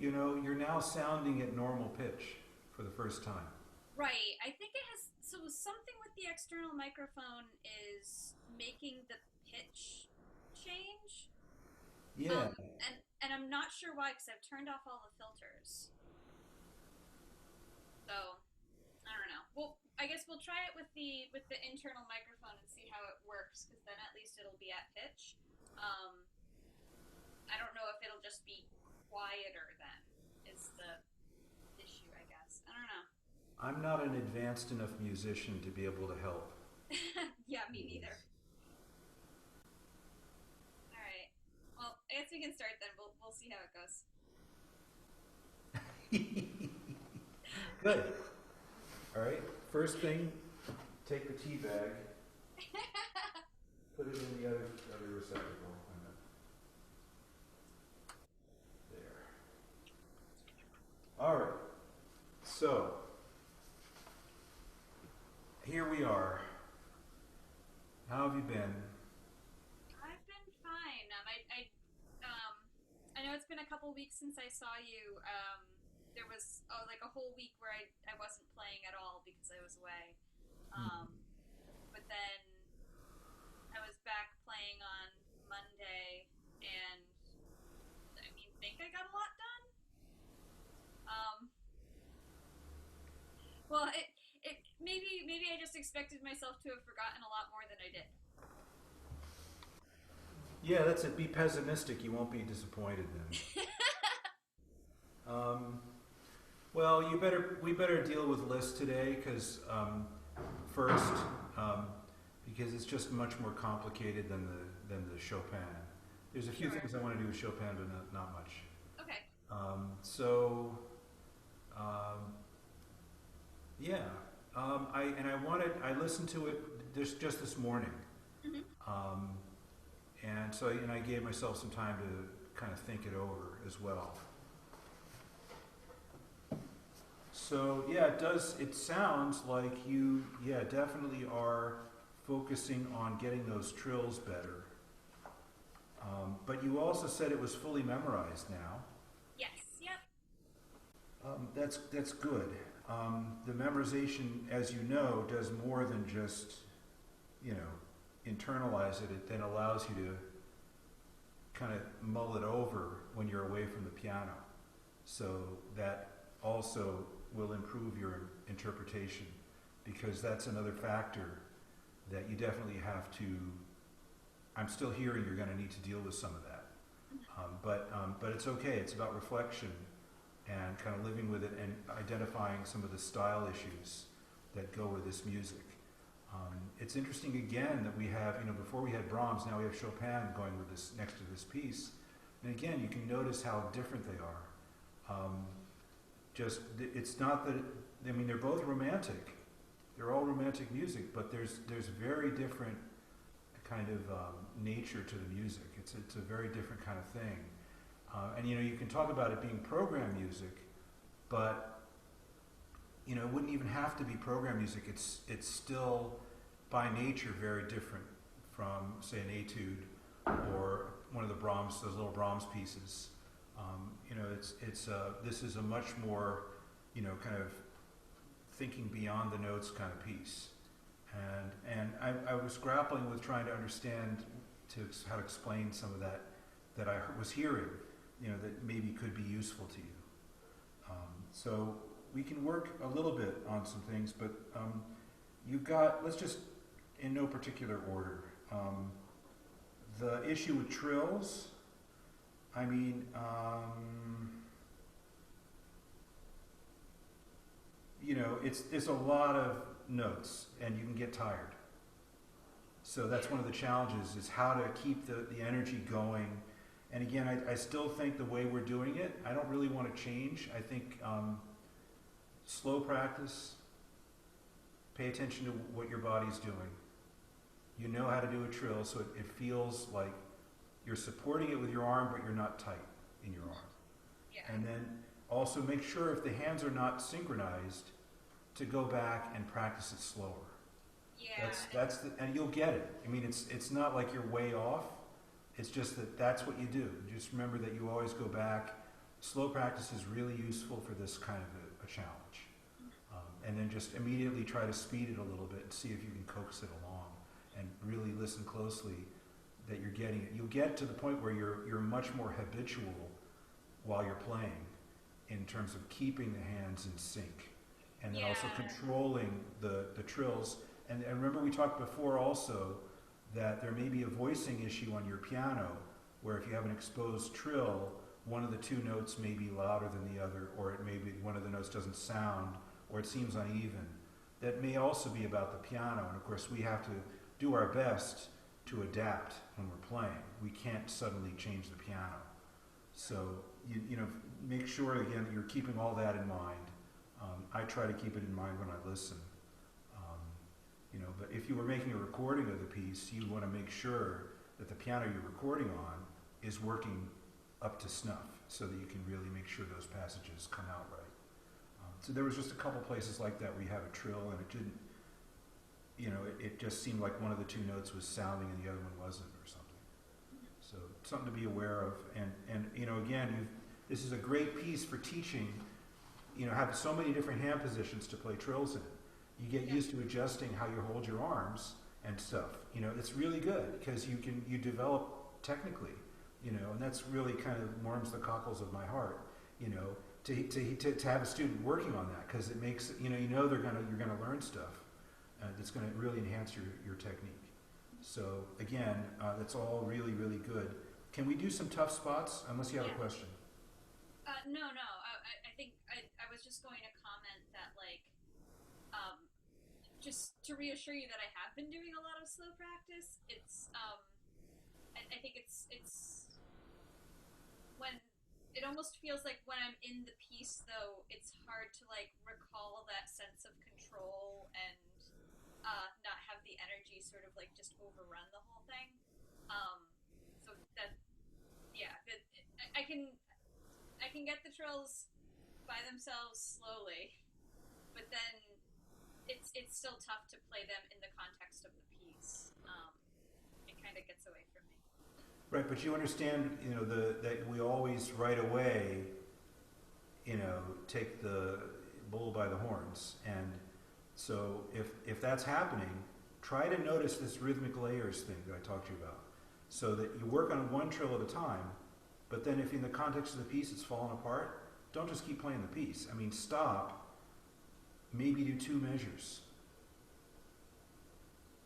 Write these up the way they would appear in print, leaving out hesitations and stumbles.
you're now sounding at normal pitch for the first time. Right. I think it has so something with the external microphone is making the pitch change. Yeah. And I'm not sure why because I've turned off all the filters. So I don't know. Well, I guess we'll try it with the internal microphone and see how it works because then at least it'll be at pitch. Um, I don't know if it'll just be quieter then is the issue, I guess. I don't know. I'm not an advanced enough musician to be able to help. Yeah, me neither. All right. Well, I guess we can start then. We'll see how it goes. Good. All right. First thing, take the tea bag, put it in the other receptacle. There. All right. So here we are. How have you been? I've been fine. Um, I know it's been a couple weeks since I saw you. There was like a whole week where I wasn't playing at all because I was away. Um, but then I was back playing on Monday, and I mean, think I got a lot done. Um, well, it maybe I just expected myself to have forgotten a lot more than I did. Yeah, that's it. Be pessimistic. You won't be disappointed then. Um, well, we better deal with Liszt today because first, um, because it's just much more complicated than the Chopin. There's a few Sure. things I want to do with Chopin, but not much. Okay. So, um, yeah, I listened to it just this morning, Hmm. um, and so I gave myself some time to kind of think it over as well. So yeah, it does. It sounds like you, yeah, definitely are focusing on getting those trills better. But you also said it was fully memorized now. Yes. Yep. That's good. The memorization, as you know, does more than just you know internalize it. It then allows you to kind of mull it over when you're away from the piano. So that also will improve your interpretation because that's another factor that you definitely have to. I'm still hearing you're going to need to deal with some of that, but it's okay. It's about reflection and kind of living with it and identifying some of the style issues that go with this music. It's interesting again that we have, before we had Brahms, now we have Chopin going with this next to this piece, and again you can notice how different they are. Just it's not that I mean they're both romantic. They're all romantic music, but there's very different kind of nature to the music. It's a very different kind of thing. And you can talk about it being program music, but it wouldn't even have to be program music. It's still by nature very different from say an etude or one of the Brahms, those little Brahms pieces. This is a much more kind of thinking beyond the notes kind of piece. And I was grappling with trying to understand how to explain some of that I was hearing, that maybe could be useful to you. So we can work a little bit on some things, but you've got, let's just, in no particular order, the issue with trills, I mean, it's a lot of notes, and you can get tired. So that's one of the challenges is how to keep the energy going. And again, I still think the way we're doing it, I don't really want to change. I think slow practice, pay attention to what your body's doing. You know how to do a trill, so it feels like you're supporting it with your arm, but you're not tight in your arm. Yeah. And then also make sure if the hands are not synchronized to go back and practice it slower. Yeah. And you'll get it. I mean, it's not like you're way off. It's just that's what you do. Just remember that you always go back slow practice is really useful for this kind of a challenge. And then just immediately try to speed it a little bit and see if you can coax it along and really listen closely that you're getting it. You'll get to the point where you're much more habitual while you're playing in terms of keeping the hands in sync and then also Yeah. controlling the trills. And remember we talked before also that there may be a voicing issue on your piano where if you have an exposed trill, one of the two notes may be louder than the other, or it may be one of the notes doesn't sound, or it seems uneven. That may also be about the piano, and of course we have to do our best to adapt when we're playing. We can't suddenly change the piano. So, you know, make sure again that you're keeping all that in mind. I try to keep it in mind when I listen. You know, but if you were making a recording of the piece, you want to make sure that the piano you're recording on is working up to snuff so that you can really make sure those passages come out right. So there was just a couple places like that where you have a trill and it didn't, you know, it just seemed like one of the two notes was sounding and the other one wasn't or something. So something to be aware of. And you know, again, this is a great piece for teaching, you know, have so many different hand positions to play trills in. You get used to adjusting how you hold your arms and stuff. You know, it's really good because you develop technically, you know, and that's really kind of warms the cockles of my heart, you know, to have a student working on that because it makes, you know you're gonna learn stuff that's gonna really enhance your technique. So again, that's all really, really good. Can we do some tough spots unless you have a Yeah. question? No, no. I think I was just going to comment that, like, um, just to reassure you that I have been doing a lot of slow practice. I think it's when it almost feels like when I'm in the piece, though, it's hard to like recall that sense of control and not have the energy sort of like just overrun the whole thing. So that yeah, I can get the trills by themselves slowly, but then it's still tough to play them in the context of the piece. It kind of gets away from me. Right, but you understand, you know, that we always right away, you know, take the bull by the horns. And so if that's happening, try to notice this rhythmic layers thing that I talked to you about. So that you work on one trill at a time, but then if in the context of the piece it's falling apart, don't just keep playing the piece. I mean, stop, maybe do two measures.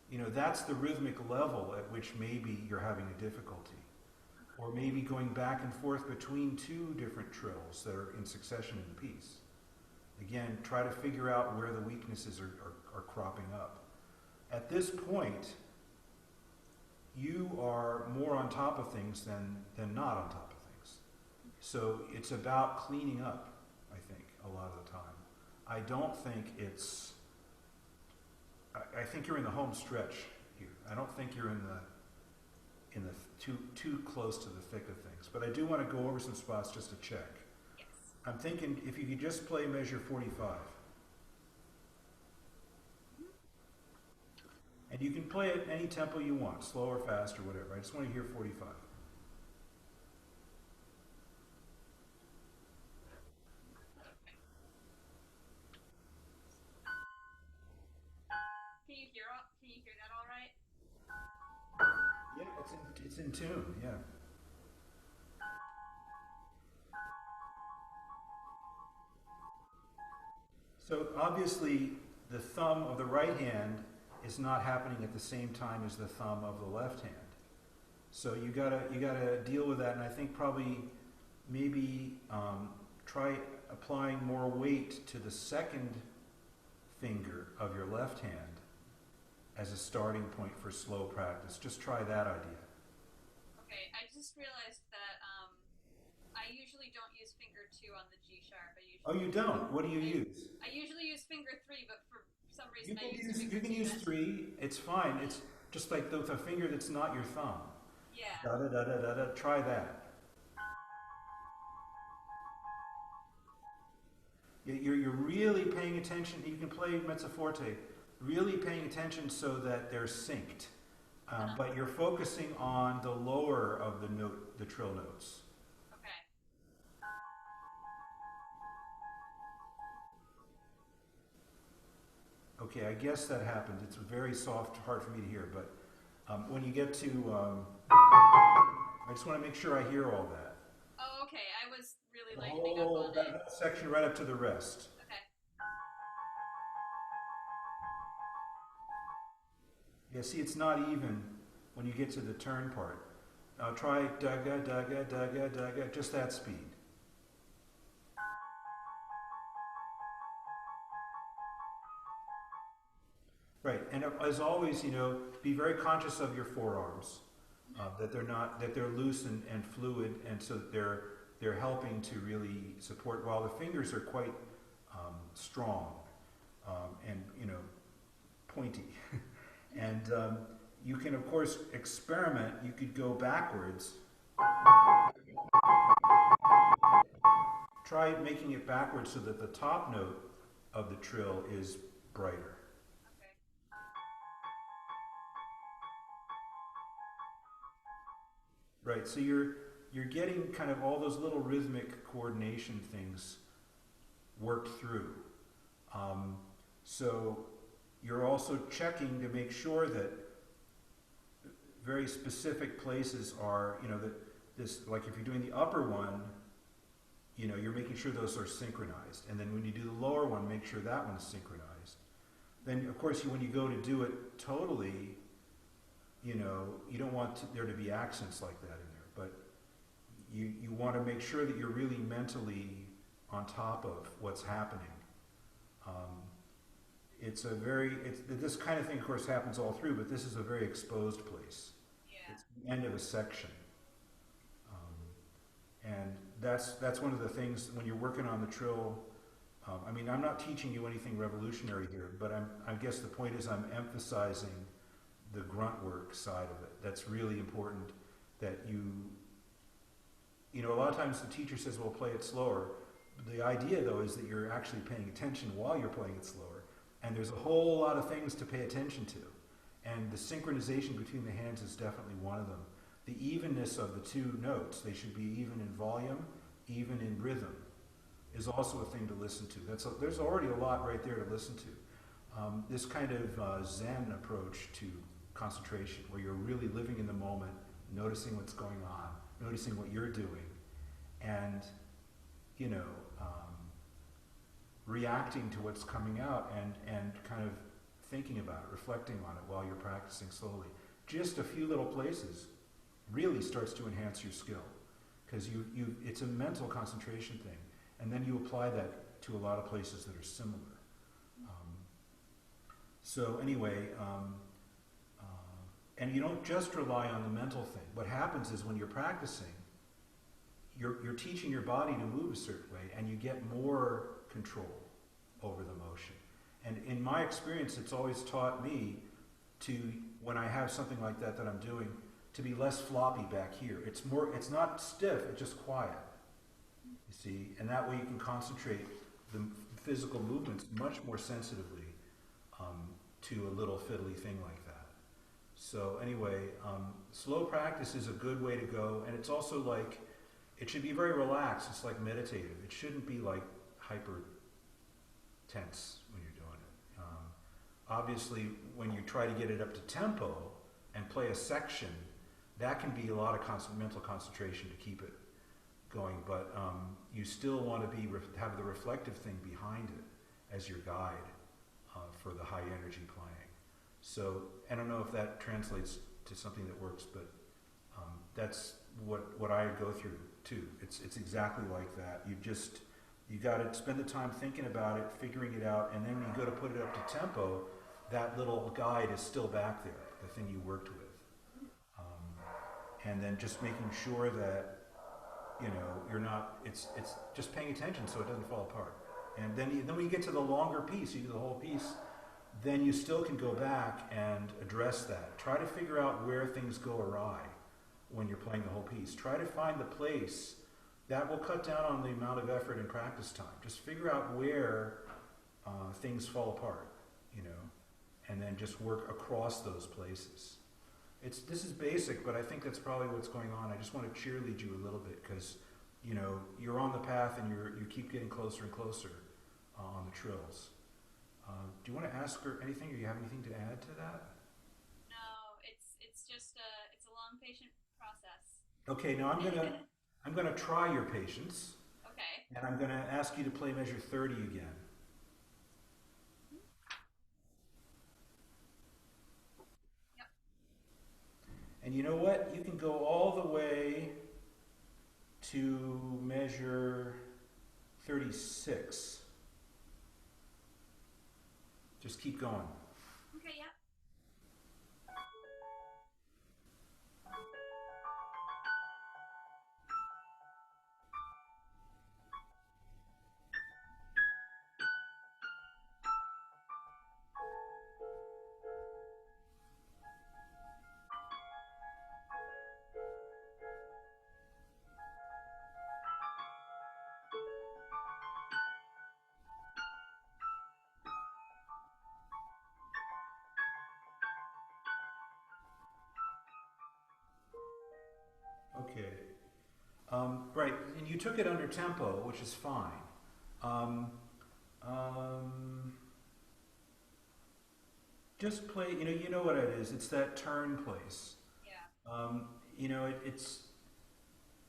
You know, that's the rhythmic level at which maybe you're having a difficulty. Or maybe going back and forth between two different trills that are in succession in the piece. Again, try to figure out where the weaknesses are cropping up. At this point, you are more on top of things than not on top of things. So it's about cleaning up, I think, a lot of the time. I don't think it's... I think you're in the home stretch here. I don't think you're in the too close to the thick of things. But I do want to go over some spots just to check. Yes. I'm thinking if you could just play measure 45. And you can play it any tempo you want, slow or fast or whatever. I just want to hear 45. Can you hear that all right? Yeah, it's in tune, yeah. So obviously the thumb of the right hand is not happening at the same time as the thumb of the left hand. So you gotta deal with that, and I think probably maybe try applying more weight to the second finger of your left hand as a starting point for slow practice. Just try that idea. Okay, I just realized that I usually don't use finger two on the G sharp. Oh, you don't? What do you use? I usually use finger three, but for some You reason I can used use finger you can two. use three. It's fine. It's just like the finger that's not your thumb. Yeah. Da da da da da da. Try that. You're really paying attention. You can play mezzo forte, really paying attention so that they're synced. But you're focusing on the lower of the trill notes. Okay. Okay, I guess that happened. It's very soft, hard for me to hear, but when you get to, I just want to make sure I hear all that. Oh, okay. I was really The lightening up on whole, that it. whole section right up to the rest. Okay. Yeah, see, it's not even when you get to the turn part. Now try daga, daga, daga, daga, just that speed. Right, and as always, be very conscious of your forearms, that they're not, that they're loose and fluid, and so that they're helping to really support. While the fingers are quite strong and pointy, and you can of course experiment. You could go backwards. Try making it backwards so that the top note of the trill is brighter. Okay. Right, so you're getting kind of all those little rhythmic coordination things worked through. Um, so you're also checking to make sure that very specific places are, that this, like if you're doing the upper one, you're making sure those are synchronized. And then when you do the lower one, make sure that one's synchronized. Then, of course, when you go to do it totally, you don't want there to be accents like that in there. But you want to make sure that you're really mentally on top of what's happening. This kind of thing, of course, happens all through, but this is a very exposed place. Yeah. It's the end of a section. And that's one of the things when you're working on the trill. I'm not teaching you anything revolutionary here, but I guess the point is I'm emphasizing the grunt work side of it. That's really important. That a lot of times the teacher says, "Well, play it slower." The idea, though, is that you're actually paying attention while you're playing it slower, and there's a whole lot of things to pay attention to, and the synchronization between the hands is definitely one of them. The evenness of the two notes, they should be even in volume, even in rhythm, is also a thing to listen to. There's already a lot right there to listen to. This kind of Zen approach to concentration, where you're really living in the moment, noticing what's going on, noticing what you're doing, and reacting to what's coming out and kind of thinking about it, reflecting on it while you're practicing slowly. Just a few little places really starts to enhance your skill, because it's a mental concentration thing, and then you apply that to a lot of places that are similar. So anyway, and you don't just rely on the mental thing. What happens is when you're practicing, you're teaching your body to move a certain way, and you get more control over the motion. And in my experience, it's always taught me to, when I have something like that I'm doing, to be less floppy back here. It's not stiff, it's just quiet. You see, and that way you can concentrate the physical movements much more sensitively to a little fiddly thing like that. So anyway, slow practice is a good way to go, and it's also like, it should be very relaxed. It's like meditative. It shouldn't be like hyper tense when you're doing it. Obviously, when you try to get it up to tempo and play a section, that can be a lot of mental concentration to keep it going, but you still want to have the reflective thing behind it as your guide for the high energy playing. So I don't know if that translates to something that works, but that's what I go through too. It's exactly like that. You got to spend the time thinking about it, figuring it out, and then when you go to put it up to tempo, that little guide is still back there, the thing you worked with. And then just making sure that you're not. It's just paying attention so it doesn't fall apart. And then when you get to the longer piece, you do the whole piece. Then you still can go back and address that. Try to figure out where things go awry when you're playing the whole piece. Try to find the place that will cut down on the amount of effort and practice time. Just figure out where things fall apart, and then just work across those places. This is basic, but I think that's probably what's going on. I just want to cheerlead you a little bit, because you're on the path and you keep getting closer and closer on the trills. Do you want to ask her anything, or do you have anything to add to that? No, it's just it's a long patient process. Okay, now I'm gonna try your patience, Okay. and I'm gonna ask you to play measure 30 again. Mhm. Yep. And you know what? You can go all the way to measure 36. Just keep going. Okay. Yep. Okay. Right, and you took it under tempo, which is fine. Um, um, just play. You know what it is. It's that turn place. Yeah. It's.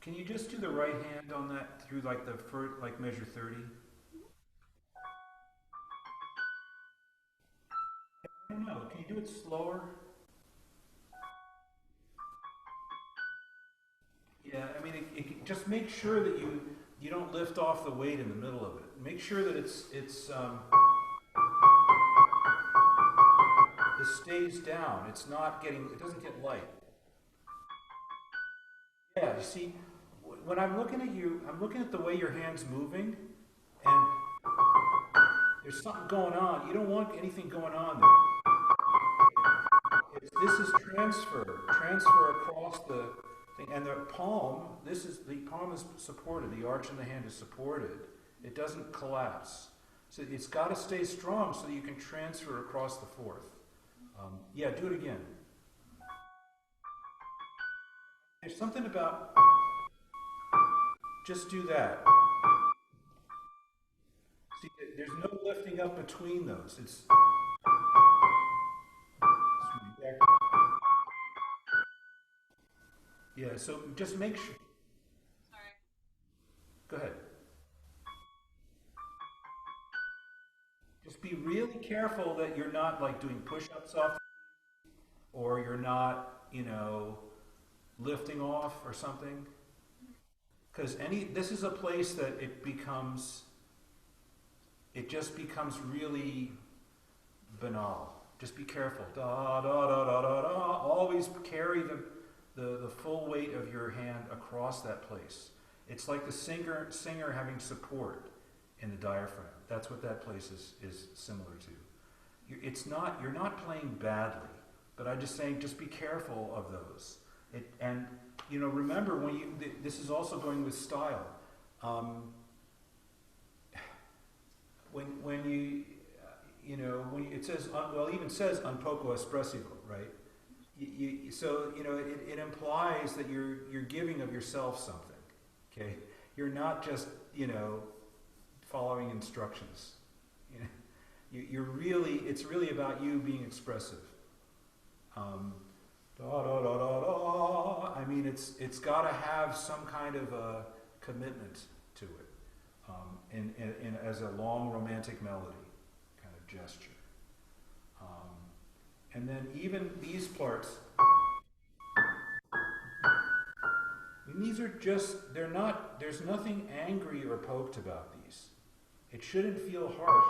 Can you just do the right hand on that through like the first, like measure 30? I don't know. Can you do it slower? Yeah, I mean, just make sure that you don't lift off the weight in the middle of it. Make sure that it stays down. It's not getting. It doesn't get light. Yeah, you see, when I'm looking at you, I'm looking at the way your hand's moving, and there's something going on. You don't want anything going on there. This is transfer across the thing, and the palm. The palm is supported. The arch in the hand is supported. It doesn't collapse. So it's got to stay strong so that you can transfer across the fourth. Yeah, do it again. There's something about just do that. See, there's no lifting up between those. It's yeah. So just make sure. Sorry. Go ahead. Just be really careful that you're not like doing push-ups off, or you're not, lifting off or something. Because this is a place that it just becomes really banal. Just be careful. Da da da da da da. Always carry the full weight of your hand across that place. It's like the singer having support in the diaphragm. That's what that place is similar to. You're not playing badly, but I'm just saying, just be careful of those. Remember this is also going with style. Um, when you, when it says, well, it even says un poco espressivo, right? So it implies that you're giving of yourself something. Okay, you're not just following instructions. You know, it's really about you being expressive. Da da da da da. I mean, it's got to have some kind of a commitment to it, as a long romantic melody kind of gesture. And then even these parts, I mean, these are just, they're not, there's nothing angry or poked about these. It shouldn't feel harsh.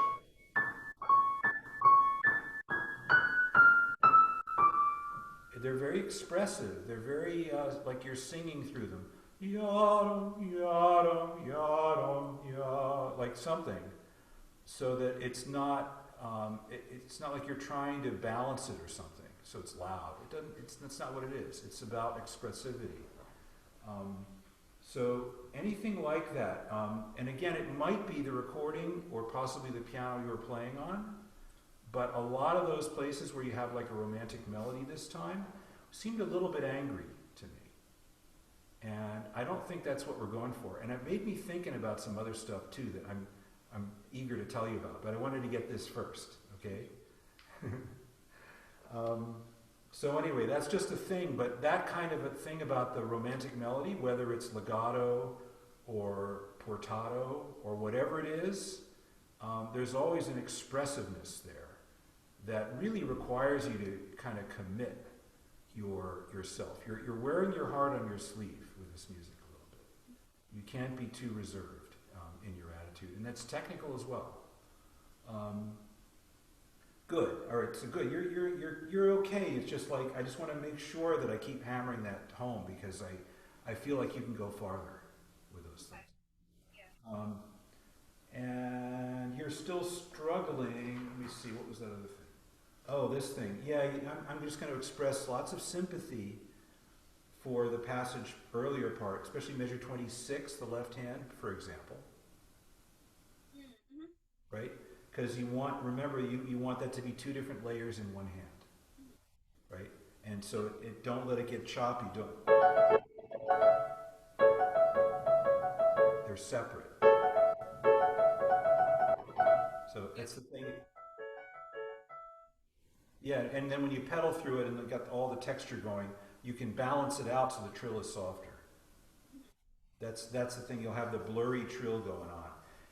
They're very expressive. They're very, like you're singing through them. Yadam, yadam, yadam, yadam, like something. So that it's not like you're trying to balance it or something. So it's loud. That's not what it is. It's about expressivity. So anything like that, and again, it might be the recording or possibly the piano you were playing on, but a lot of those places where you have like a romantic melody this time seemed a little bit angry to me. And I don't think that's what we're going for. And it made me thinking about some other stuff too that I'm eager to tell you about, but I wanted to get this first. Okay. um, so anyway, that's just a thing. But that kind of a thing about the romantic melody, whether it's legato or portato or whatever it is, there's always an expressiveness there that really requires you to kind of commit yourself. You're wearing your heart on your sleeve with this music a little bit. You can't be too reserved in your attitude, and that's technical as well. Good. All right. So good. You're okay. It's just like I just want to make sure that I keep hammering that home because I feel like you can go farther with those things. Yeah. And you're still struggling. Let me see. What was that other thing? Oh, this thing. Yeah. I'm just going to express lots of sympathy for the passage earlier part, especially measure 26, the left hand, for example. Mm-hmm. Right? Because remember, you want that to be two different layers in one hand, right? And so don't let it get choppy. They're separate. So that's the thing. Yeah, and then when you pedal through it and you've got all the texture going, you can balance it out so the trill is softer. That's the thing. You'll have the blurry trill going on.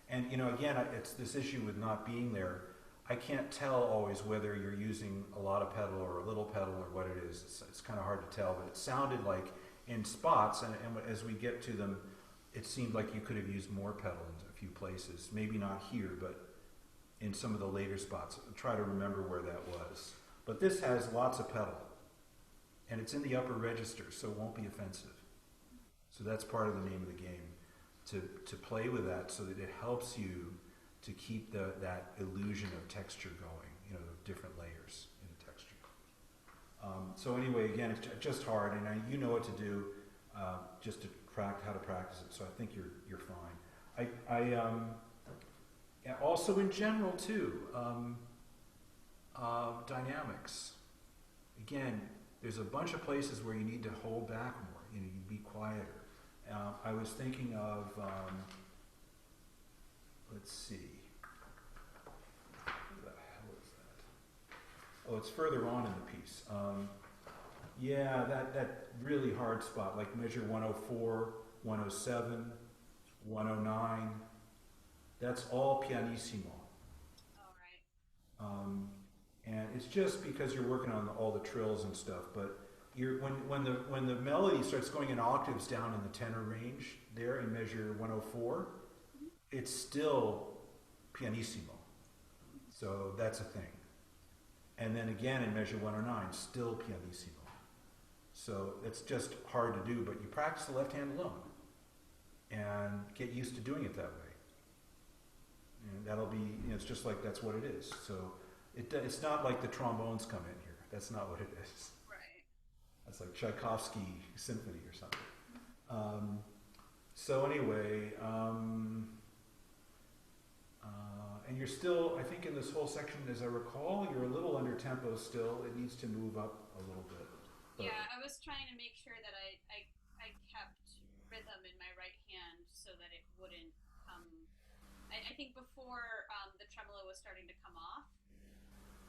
And again, it's this issue with not being there. I can't tell always whether you're using a lot of pedal or a little pedal or what it is. It's kind of hard to tell, but it sounded like in spots, and as we get to them, it seemed like you could have used more pedal in a few places. Maybe not here, but in some of the later spots. I'll try to remember where that was. But this has lots of pedal, and it's in the upper register, so it won't be offensive. So that's part of the name of the game, to play with that so that it helps you to keep that illusion of texture going, different layers in the texture. So anyway, again, it's just hard, and you know what to do, just to how to practice it. So I think you're fine. Also in general too, dynamics. Again, there's a bunch of places where you need to hold back more. You be quieter. I was thinking of, let's see, where the hell is that? Oh, it's further on in the piece. Yeah, that really hard spot, like measure 104, 107, 109. That's all pianissimo. All right. And it's just because you're working on all the trills and stuff, but when the melody starts going in octaves down in the tenor range there in measure 104, it's still pianissimo. So that's a thing. And then again in measure 109, still pianissimo. So it's just hard to do, but you practice the left hand alone and get used to doing it that way. And that'll be, it's just like that's what it is. So it's not like the trombones come in here. That's not what it is. Right. That's like Tchaikovsky symphony or something. So anyway, and you're still, I think in this whole section, as I recall, you're a little under tempo still. It needs to move up a little bit. But Yeah, I was trying to make sure that I kept rhythm in my right hand so that it wouldn't come. I think before the tremolo was starting to come off,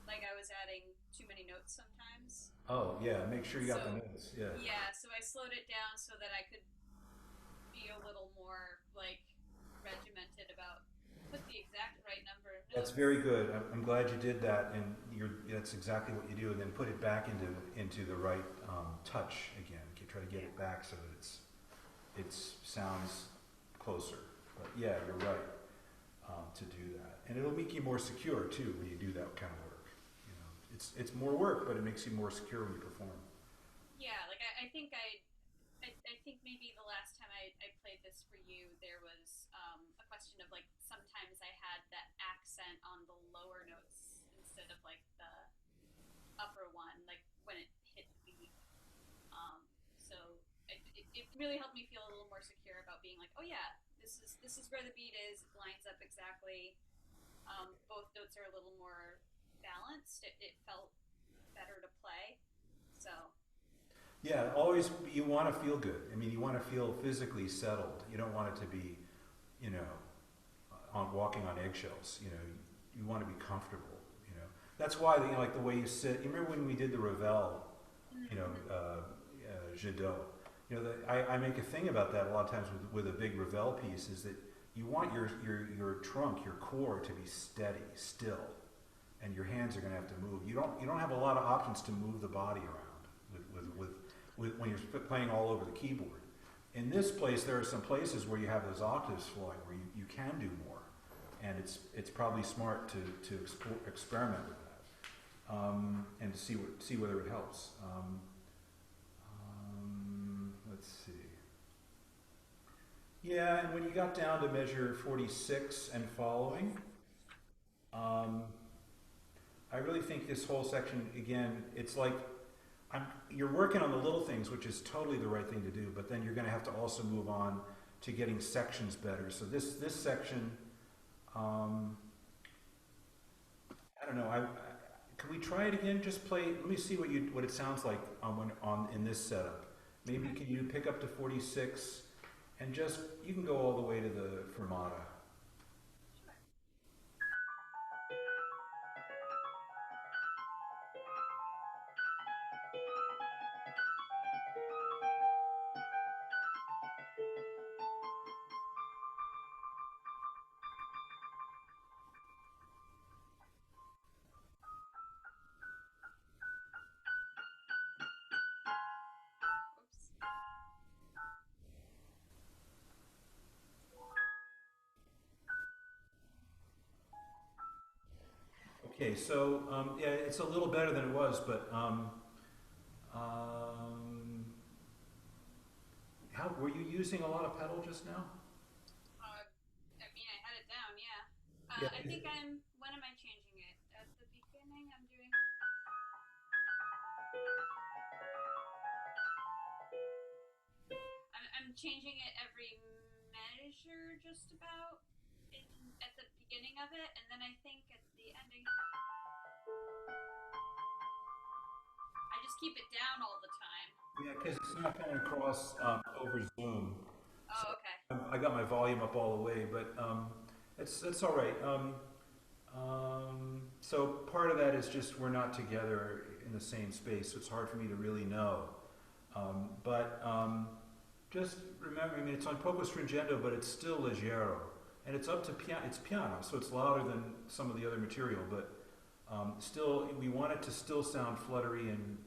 like I was adding too many notes sometimes. oh yeah, make sure you got So the notes. Yeah. yeah, so I slowed it down so that I could be a little more like regimented about put the exact right number of That's notes. very good. I'm glad you did that, and that's exactly what you do. And then put it back into the right touch again. You try to get it back so that it sounds closer. But yeah, you're right to do that, and it'll make you more secure too when you do that kind of work. It's more work, but it makes you more secure when you perform. Yeah, like I think maybe the last time I played this for you, there was a question of like sometimes I had that accent on the lower notes instead of like the upper one, like when it hit the beat. So it really helped me feel a little more secure about being like, oh yeah, this is where the beat is. It lines up exactly. Both notes are a little more balanced. It felt better to play. So Yeah, always you want to feel good. I mean, you want to feel physically settled. You don't want it to be, on walking on eggshells. You want to be comfortable. That's why, like the way you sit. You remember when we did the Ravel, you know, Mm-hmm. Jadot. You know, I make a thing about that a lot of times with a big Ravel piece is that you want your trunk, your core to be steady, still, and your hands are going to have to move. You don't have a lot of options to move the body around when you're playing all over the keyboard. In this place, there are some places where you have those octaves flowing where you can do more, and it's probably smart to experiment with that and to see whether it helps. Let's see. Yeah, and when you got down to measure 46 and following, um, I really think this whole section, again, it's like you're working on the little things, which is totally the right thing to do, but then you're going to have to also move on to getting sections better. So this section, um, I don't know. Can we try it again? Just play. Let me see what it sounds like on in this setup. Maybe Okay. can you pick up to 46 and just you can go all the way to the fermata. Sure. Oops. Okay, so yeah, it's a little better than it was, but how were you using a lot of pedal just now? I mean, I had it down, yeah. Yeah. I think when am I changing it? At the beginning, I'm changing it every measure just about at the beginning of it, and then I think at the ending, I just keep it down all the time. Yeah, because it's not coming across over Zoom. So Oh, okay. I got my volume up all the way, but it's all right. So part of that is just we're not together in the same space, so it's hard for me to really know. But just remember, I mean, it's on poco stringendo, but it's still leggero, and it's up to piano. It's piano, so it's louder than some of the other material, but still, we want it to still sound fluttery and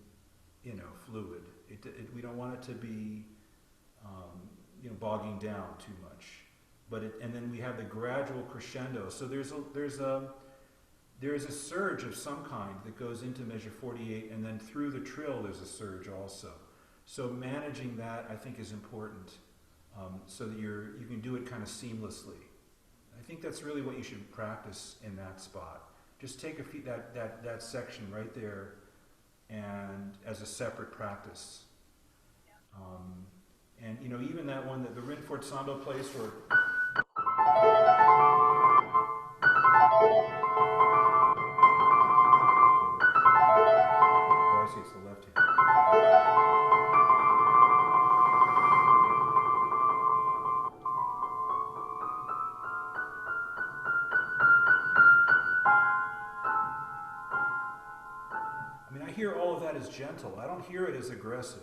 fluid. We don't want it to be bogging down too much. And then we have the gradual crescendo. So there is a surge of some kind that goes into measure 48, and then through the trill there's a surge also. So managing that, I think, is important, so that you can do it kind of seamlessly. I think that's really what you should practice in that spot. Just take that section right there, and as a separate practice. Um, and even that one that the Rinfort Sando place where oh, I see, it's the left hand. I mean, I hear all of that as gentle. I don't hear it as aggressive.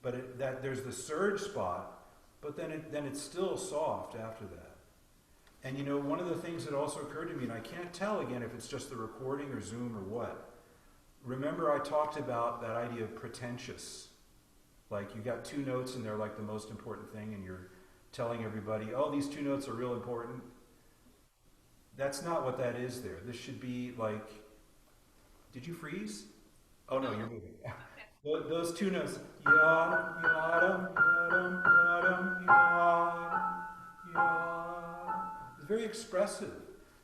But that there's the surge spot, but then it's still soft after that. And one of the things that also occurred to me, and I can't tell again if it's just the recording or Zoom or what. Remember, I talked about that idea of pretentious. Like you got two notes and they're like the most important thing, and you're telling everybody, oh, these two notes are real important. That's not what that is there. This should be like, did you freeze? Oh no, you're No. moving. Okay. Those two notes, yadam, yadam, yadam, yadam, yadam, yadam. It's very expressive.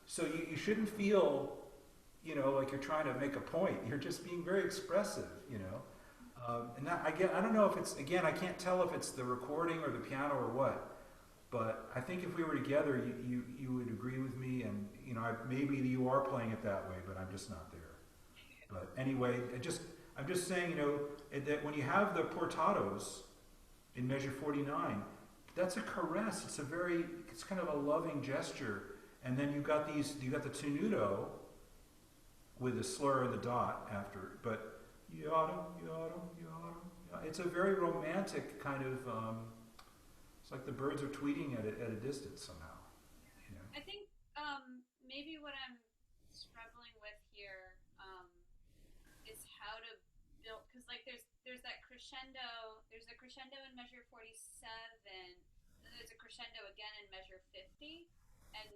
So you shouldn't feel, like you're trying to make a point. You're just being very expressive. And that, I don't know if it's, again, I can't tell if it's the recording or the piano or what. But I think if we were together, you would agree with me, and maybe you are playing it that way, but I'm just not there. But anyway, I'm just saying, that when you have the portatos in measure 49, that's a caress. It's kind of a loving gesture. And then you got the tenuto, with a slur and the dot after, but yada, yada, yada. It's a very romantic kind of, it's like the birds are tweeting at a distance somehow, you know. I think maybe what I'm struggling with here is how to build, because like there's that crescendo. There's a crescendo in measure 47, and there's a crescendo again in measure 50, and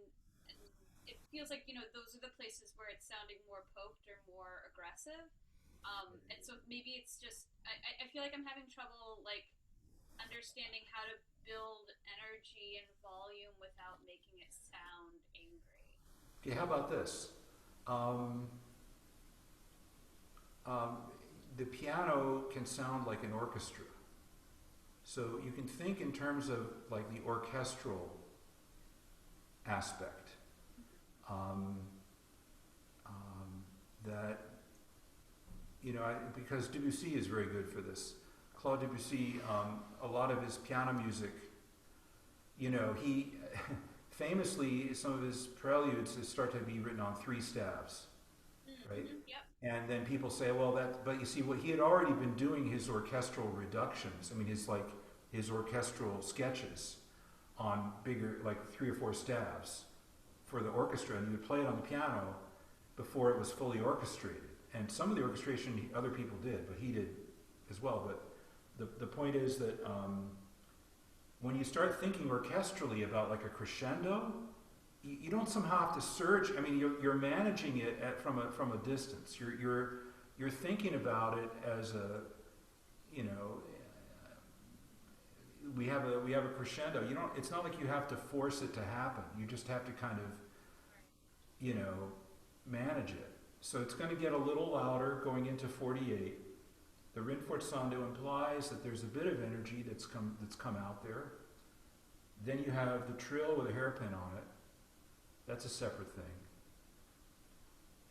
it feels like those are the places where it's sounding more poked or more aggressive. And so maybe it's just I feel like I'm having trouble like understanding how to build energy and volume without making it sound angry. Okay, how about this? Um, um, the piano can sound like an orchestra. So you can think in terms of like the orchestral aspect. Um, that, because Debussy is very good for this. Claude Debussy, a lot of his piano music, he famously, some of his preludes start to be written on three staves, right? Yep. And then people say, well, but you see, what he had already been doing his orchestral reductions. I mean, his orchestral sketches on bigger, like 3 or 4 staves for the orchestra, and he would play it on the piano before it was fully orchestrated. And some of the orchestration other people did, but he did as well. But the point is that when you start thinking orchestrally about like a crescendo, you don't somehow have to surge. I mean, you're managing it from a distance. You're thinking about it as a, we have a crescendo. It's not like you have to force it to happen. You just have to kind of, manage it. So it's going to get a little louder going into 48. The rinforzando implies that there's a bit of energy that's come out there. Then you have the trill with a hairpin on it. That's a separate thing.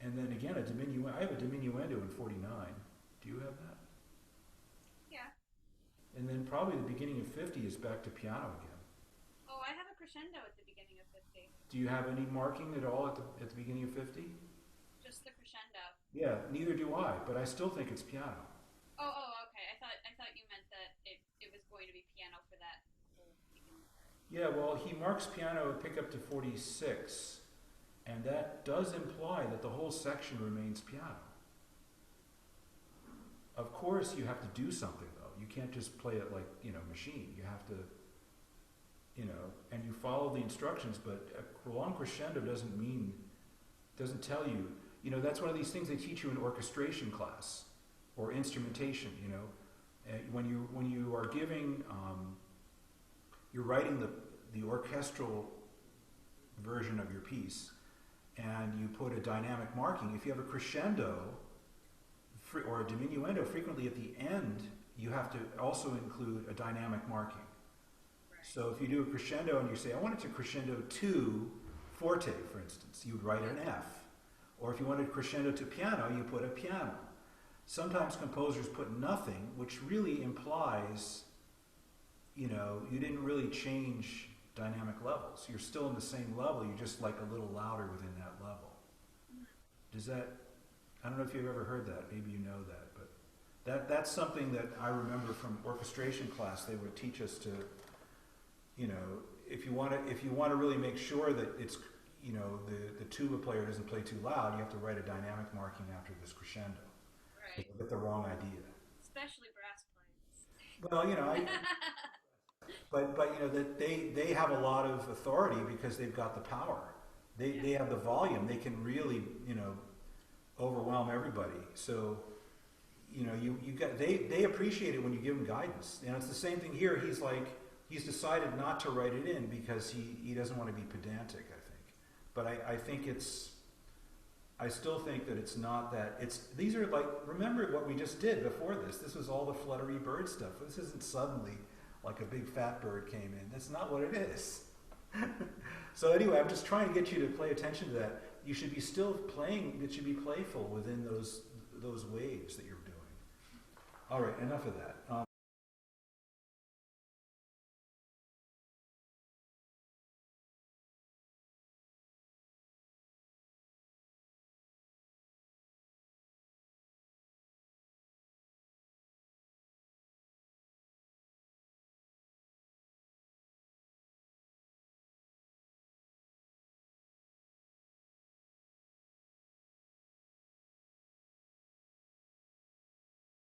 And then again, I have a diminuendo in 49. Do you have that? Yeah. And then probably the beginning of 50 is back to piano again. Oh, I have a crescendo at the beginning of 50. Do you have any marking at all at the beginning of 50? Just the crescendo. Yeah, neither do I, but I still think it's piano. Oh, okay. I thought you meant that it was going to be piano for that whole beginning part. Yeah, well, he marks piano pick up to 46, and that does imply that the whole section remains piano. Of course, you have to do something though. You can't just play it like machine. You have to, and you follow the instructions. But a prolonged crescendo doesn't tell you. That's one of these things they teach you in orchestration class or instrumentation. When you are giving, you're writing the orchestral version of your piece, and you put a dynamic marking. If you have a crescendo or a diminuendo, frequently at the end you have to also include a dynamic marking. Right. So if you do a crescendo and you say, I want it to crescendo to forte, for instance, you would write an F. Or if you wanted crescendo to piano, you put a piano. Sometimes composers put nothing, which really implies, you didn't really change dynamic levels. You're still in the same level, you're just like a little louder within that level. Does that, I don't know if you've ever heard that, maybe you know that, but that's something that I remember from orchestration class. They would teach us to, if you want to really make sure that it's, the tuba player doesn't play too loud, you have to write a dynamic marking after this crescendo. Right. Get the wrong idea. Especially brass players. Well, that they have a lot of authority because they've got the power. They have the volume. They can really overwhelm everybody. So they appreciate it when you give them guidance. It's the same thing here. He's decided not to write it in because he doesn't want to be pedantic, I think. But I still think that it's not that. These are like, remember what we just did before this. This was all the fluttery bird stuff. This isn't suddenly like a big fat bird came in. That's not what it is. So anyway, I'm just trying to get you to pay attention to that. You should be still playing. It should be playful within those waves that you're doing. All right, enough of that.